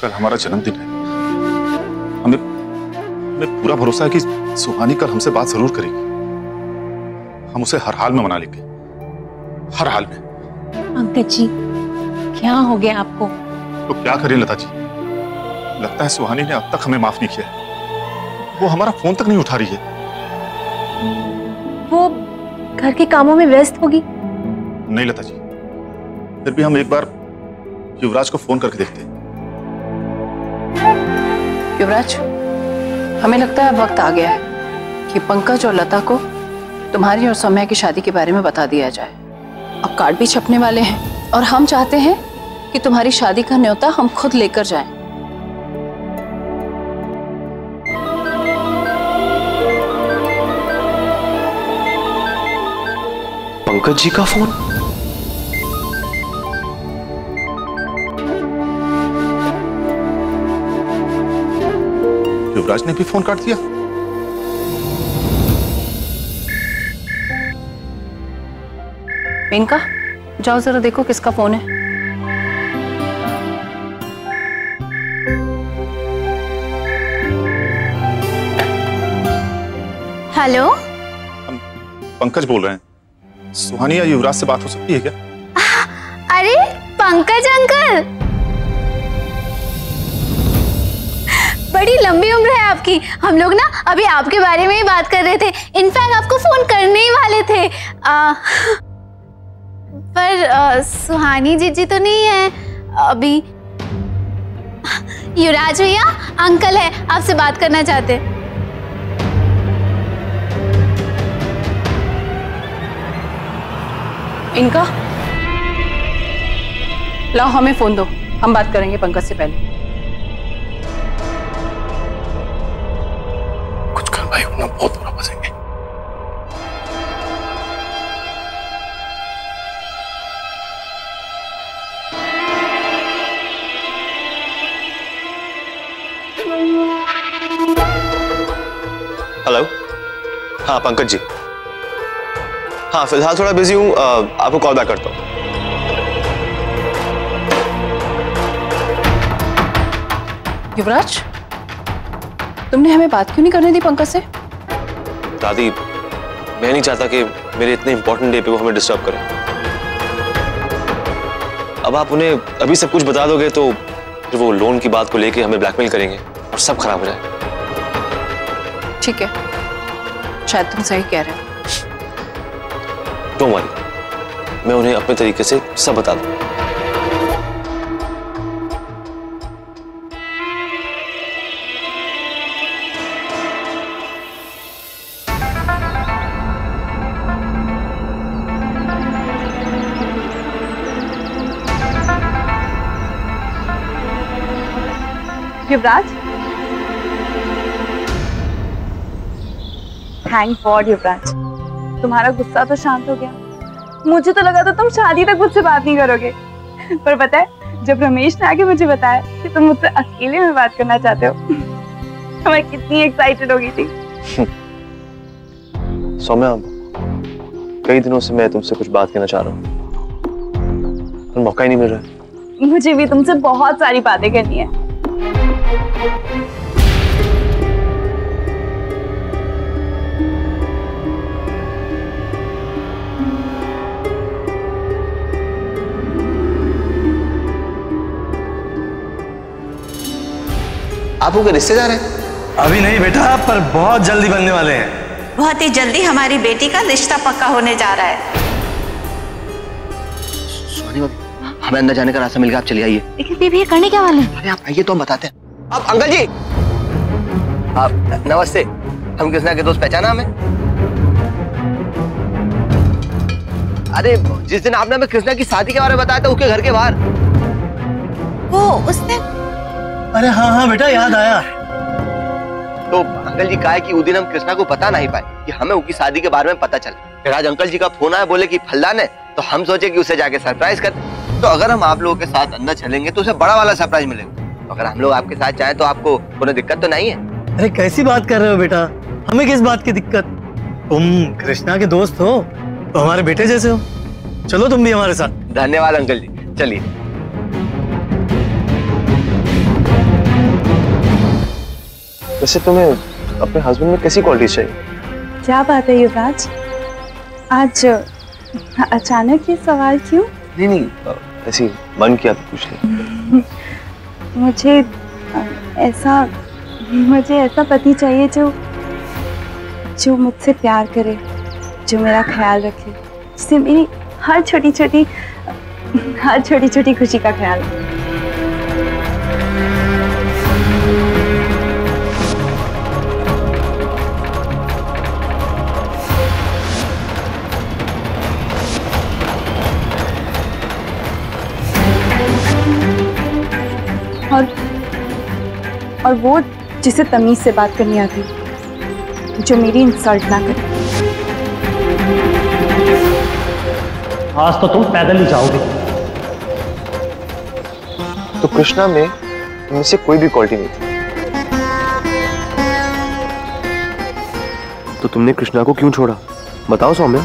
कल हमारा जन्मदिन है। हमें हमें पूरा भरोसा है कि सुहानी कल हमसे बात जरूर करेगी। हम उसे हर हाल में मना लेंगे, हर हाल में। पंकज जी, क्या हो गया आपको? तो क्या करें लता जी, लगता है सुहानी ने अब तक हमें माफ नहीं किया है। वो हमारा फोन तक नहीं उठा रही है। वो घर के कामों में व्यस्त होगी। नहीं लता जी, फिर भी हम एक बार युवराज को फोन करके देखते हैं। युवराज, हमें लगता है वक्त आ गया है कि पंकज और लता को तुम्हारी और सौम्या की शादी के बारे में बता दिया जाए। अब कार्ड भी छपने वाले हैं और हम चाहते हैं कि तुम्हारी शादी का न्योता हम खुद लेकर जाएं। पंकज जी का फोन? युवराज ने भी फोन काट दिया। मेनका, जाओ जरा देखो किसका फोन है। हेलो, हम पंकज बोल रहे हैं। सुहानी या युवराज से बात हो सकती है क्या? अरे पंकज अंकल, बड़ी लंबी उम्र है आपकी। हम लोग ना अभी आपके बारे में ही बात कर रहे थे। इनफैक्ट आपको फोन करने ही वाले थे। पर सुहानी जीजी तो नहीं है अभी। युवराज भैया, अंकल है, आपसे बात करना चाहते। इनका लाओ, हमें फोन दो, हम बात करेंगे पंकज से पहले। कुछ कर भाई, उन्हें बहुत बुरा फंसेंगे। हेलो, हाँ पंकज जी। हाँ फिलहाल थोड़ा बिजी हूँ, आपको कॉल बैक करता हूँ। युवराज, तुमने हमें बात क्यों नहीं करने दी पंकज से? दादी, मैं नहीं चाहता कि मेरे इतने इंपॉर्टेंट डे पे वो हमें डिस्टर्ब करें। अब आप उन्हें अभी सब कुछ बता दोगे तो फिर वो लोन की बात को लेके हमें ब्लैकमेल करेंगे और सब खराब हो जाए। ठीक है, शायद तुम सही कह रहे हो। डोंट वरी, मैं उन्हें अपने तरीके से सब बता दूं। युवराज, थैंक गॉड युवराज, तुम्हारा गुस्सा तो शांत हो गया। मुझे तो लगा था तुम शादी तक मुझसे बात नहीं करोगे, पर पता है जब रमेश ने आके मुझे बताया कि तुम मुझसे अकेले में बात करना चाहते हो, तो मैं कितनी एक्साइटेड हो गई थी। सौम्या, कई दिनों से मैं तुमसे कुछ बात करना चाह रहा हूँ, पर मौका ही नहीं मिल रहा। मुझे भी तुमसे बहुत सारी बातें करनी है। आप उनके रिश्तेदार हैं? अभी नहीं बेटा, पर बहुत जल्दी बनने वाले हैं। बहुत ही जल्दी हमारी बेटी का रिश्ता पक्का होने जा रहा है। सुहानी भाभी, हमें अंदर जाने का रास्ता मिल गया, आप चलिए आइए। लेकिन बेबी ये करने क्या वाले हैं? अरे आप आइए तो हम बताते हैं। आप अंकल जी, आप नमस्ते। हम कृष्णा के दोस्त, पहचाना हमें? अरे जिस दिन आपने हमें कृष्णा की शादी के बारे में बताया था, उसके घर के बाहर। वो उसने, अरे हाँ हाँ बेटा, याद आया। तो अंकल जी कहा है कि उस दिन हम कृष्णा को बता नहीं पाए कि हमें उनकी शादी के बारे में पता चला। फिर आज अंकल जी का फोन आया, बोले कि फल्लान है, तो हम सोचे कि उसे जाके सरप्राइज करते। तो अगर हम आप लोगों के साथ अंदर चलेंगे तो उसे बड़ा वाला सरप्राइज मिलेगा। तो अगर हम लोग आपके साथ चाहें तो आपको कोई दिक्कत तो नहीं है? अरे कैसी बात कर रहे हो बेटा, हमें किस बात की दिक्कत? तुम कृष्णा के दोस्त हो तो हमारे बेटे जैसे हो, चलो तुम भी हमारे साथ। धन्यवाद अंकल जी, चलिए। वैसे तुम्हें अपने हस्बैंड में कैसी क्वालिटी चाहिए? क्या बात है युवराज, आज अचानक ये सवाल क्यों? नहीं, ऐसी मन किया तो पूछ लिया। मुझे ऐसा पति चाहिए जो मुझसे प्यार करे, जो मेरा ख्याल रखे, जिससे मेरी हर छोटी छोटी खुशी का ख्याल रखे। और वो जिसे तमीज से बात करनी आती, जो मेरी इंसल्ट ना करे। आज तो तुम पैदल ही जाओगे। तो कृष्णा में तुम से कोई भी क्वालिटी नहीं थी, तो तुमने कृष्णा को क्यों छोड़ा? बताओ सौम्या।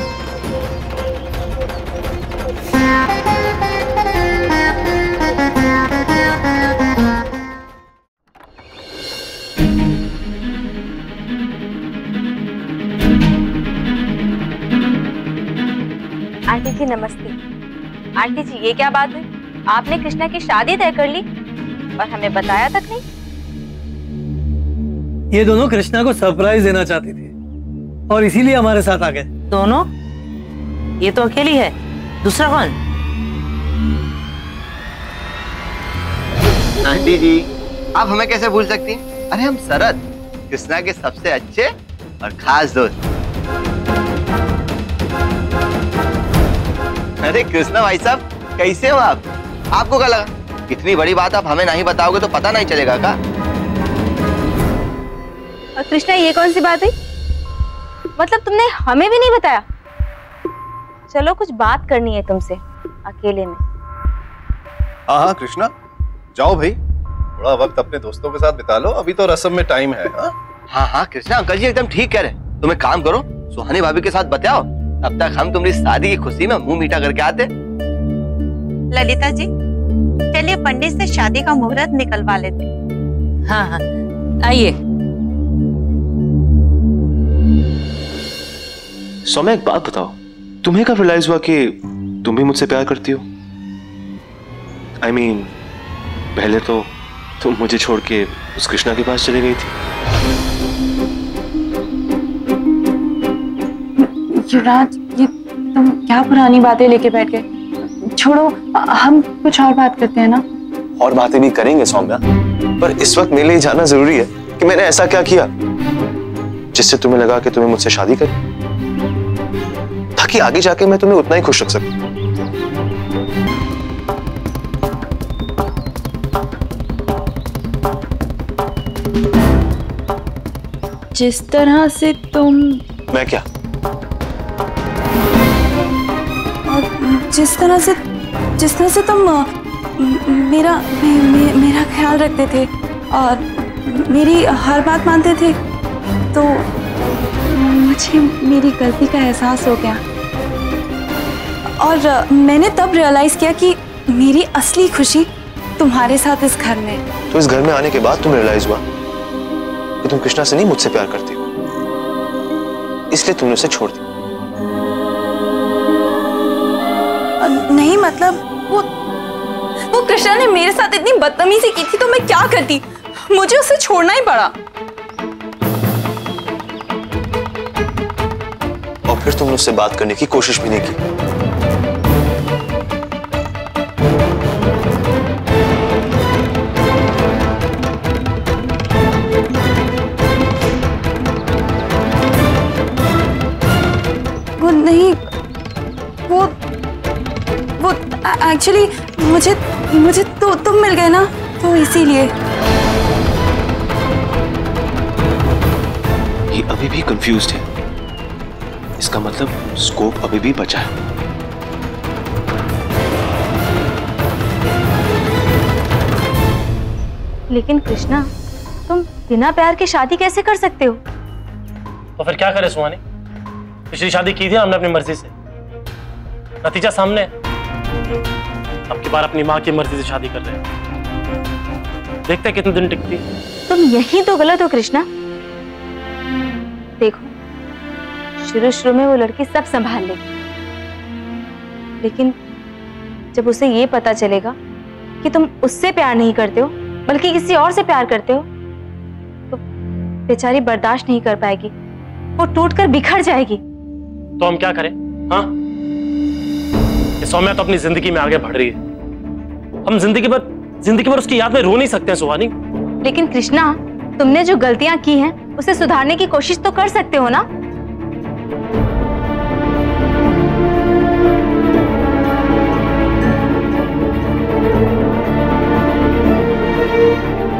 आंटी जी नमस्ते। आंटी जी ये क्या बात है, आपने कृष्णा की शादी तय कर ली और हमें बताया तक नहीं? ये दोनों कृष्णा को सरप्राइज देना चाहती थी और इसीलिए हमारे साथ आ गए। दोनों? ये तो अकेली है, दूसरा कौन? आंटी जी आप हमें कैसे भूल सकती हैं? अरे हम शरद, कृष्णा के सबसे अच्छे और खास दोस्त। अरे कृष्णा भाई साहब कैसे हो आप? आपको क्या लगा इतनी बड़ी बात आप हमें नहीं बताओगे तो पता नहीं चलेगा क्या? और कृष्णा ये कौन सी बात है, मतलब तुमने हमें भी नहीं बताया? चलो कुछ बात करनी है तुमसे अकेले में। हाँ कृष्णा जाओ भाई, थोड़ा वक्त अपने दोस्तों के साथ बिता लो, अभी तो रस्म में टाइम है। हाँ कृष्णा अंकल जी एकदम ठीक कह रहे हैं। तुम एक काम करो, सुहानी भाभी के साथ बताओ, तब तक हम तुम्हारी शादी की खुशी में मुंह मीठा करके आते। ललिता जी चलिए पंडित से शादी का मुहूर्त निकलवा लेते। हाँ आइए। सौम्या एक बात बताओ, तुम्हें कब रियलाइज हुआ कि तुम भी मुझसे प्यार करती हो? I mean, पहले तो तुम मुझे छोड़ के उस कृष्णा के पास चली गई थी। युवराज ये तुम क्या पुरानी बातें लेके बैठ गए? छोड़ो, हम कुछ और बात करते हैं ना। और बातें भी करेंगे सौम्या, पर इस वक्त मेरे लिए जानना जरूरी है कि मैंने ऐसा क्या किया जिससे तुम्हें लगा कि तुम्हें मुझसे शादी करनी, ताकि आगे जाके मैं तुम्हें उतना ही खुश रख सकूं। जिस तरह से तुम मैं क्या? जिस तरह से तुम मेरा ख्याल रखते थे और मेरी हर बात मानते थे, तो मुझे मेरी गलती का एहसास हो गया और मैंने तब रियलाइज किया कि मेरी असली खुशी तुम्हारे साथ इस घर में। तो इस घर में आने के बाद तुम्हें रियलाइज हुआ कि तुम कृष्णा से नहीं मुझसे प्यार करती हो, इसलिए तुमने उसे छोड़ दिया। नहीं मतलब वो कृष्णा ने मेरे साथ इतनी बदतमीजी की थी तो मैं क्या करती, मुझे उसे छोड़ना ही पड़ा। और फिर तुमने उससे बात करने की कोशिश भी नहीं की। वो नहीं, वो एक्चुअली मुझे तो तुम मिल गए ना, तो इसीलिए। ये अभी भी कंफ्यूज्ड है, इसका मतलब स्कोप अभी भी बचा है। लेकिन कृष्णा तुम बिना प्यार के शादी कैसे कर सकते हो? तो फिर क्या करे सुहानी, पिछली शादी की थी हमने अपनी मर्जी से, नतीजा सामने। अब की बार अपनी माँ की मर्जी से शादी कर रहे हैं। देखते हैं कितने दिन टिकती है। तुम यही तो गलत हो कृष्णा। देखो, शुरू शुरू में वो लड़की सब संभाल लेगी, लेकिन जब उसे ये पता चलेगा कि तुम उससे प्यार नहीं करते हो बल्कि किसी और से प्यार करते हो, तो बेचारी बर्दाश्त नहीं कर पाएगी, वो टूटकर बिखर जाएगी। तो हम क्या करें? हाँ, ये सौम्या तो अपनी जिंदगी में आगे बढ़ रही है, हम जिंदगी भर उसकी याद में रो नहीं सकते हैं सुहानी। लेकिन कृष्णा, तुमने जो गलतियां की हैं उसे सुधारने की कोशिश तो कर सकते हो ना।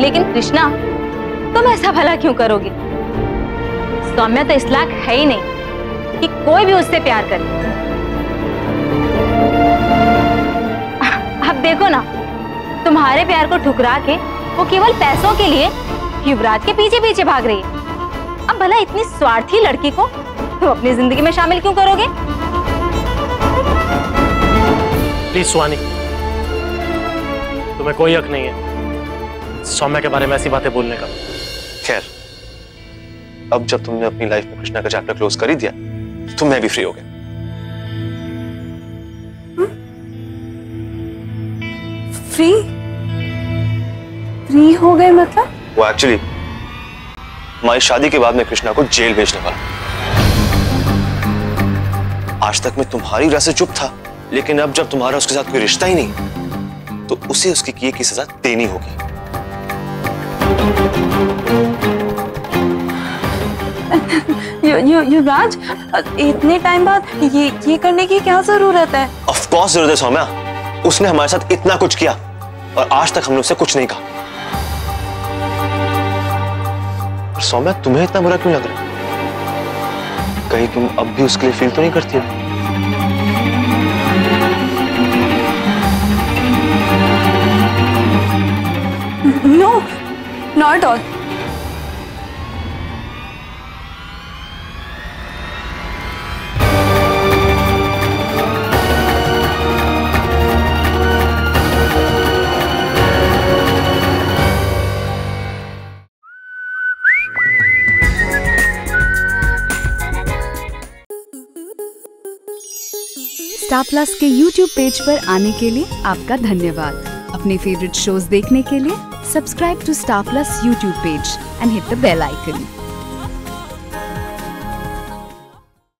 लेकिन कृष्णा, तुम ऐसा भला क्यों करोगे? सौम्या तो इस लायक है ही नहीं कि कोई भी उससे प्यार करे। अब देखो ना, तुम्हारे प्यार को ठुकरा के वो केवल पैसों के लिए युवराज के पीछे पीछे भाग रही है। अब भला इतनी स्वार्थी लड़की को तुम अपनी जिंदगी में शामिल क्यों करोगे? प्लीज सुहानी, तुम्हें कोई हक नहीं है सौम्या के बारे में ऐसी बातें बोलने का। खैर, अब जब तुमने अपनी लाइफ में कृष्णा का चैप्टर क्लोज कर ही दिया तो मैं भी फ्री हो गया। फ्री हो गए मतलब? वो एक्चुअली हमारी शादी के बाद में कृष्णा को जेल भेजने वाला। आज तक मैं तुम्हारी वजह से चुप था, लेकिन अब जब तुम्हारा उसके साथ कोई रिश्ता ही नहीं तो उसे उसकी किए की सजा देनी होगी। युवराज, इतने टाइम बाद ये करने की क्या जरूरत है? ऑफ कोर्स जरूरत है सौम्या, उसने हमारे साथ इतना कुछ किया और आज तक हमने उससे कुछ नहीं कहा। और सौम्या, तुम्हें इतना बुरा क्यों लग रहा है? कहीं तुम अब भी उसके लिए फील तो नहीं करती हो? No, not all. Star Plus के YouTube पेज पर आने के लिए आपका धन्यवाद। अपने फेवरेट शोज देखने के लिए subscribe to Star Plus YouTube page and hit the bell icon.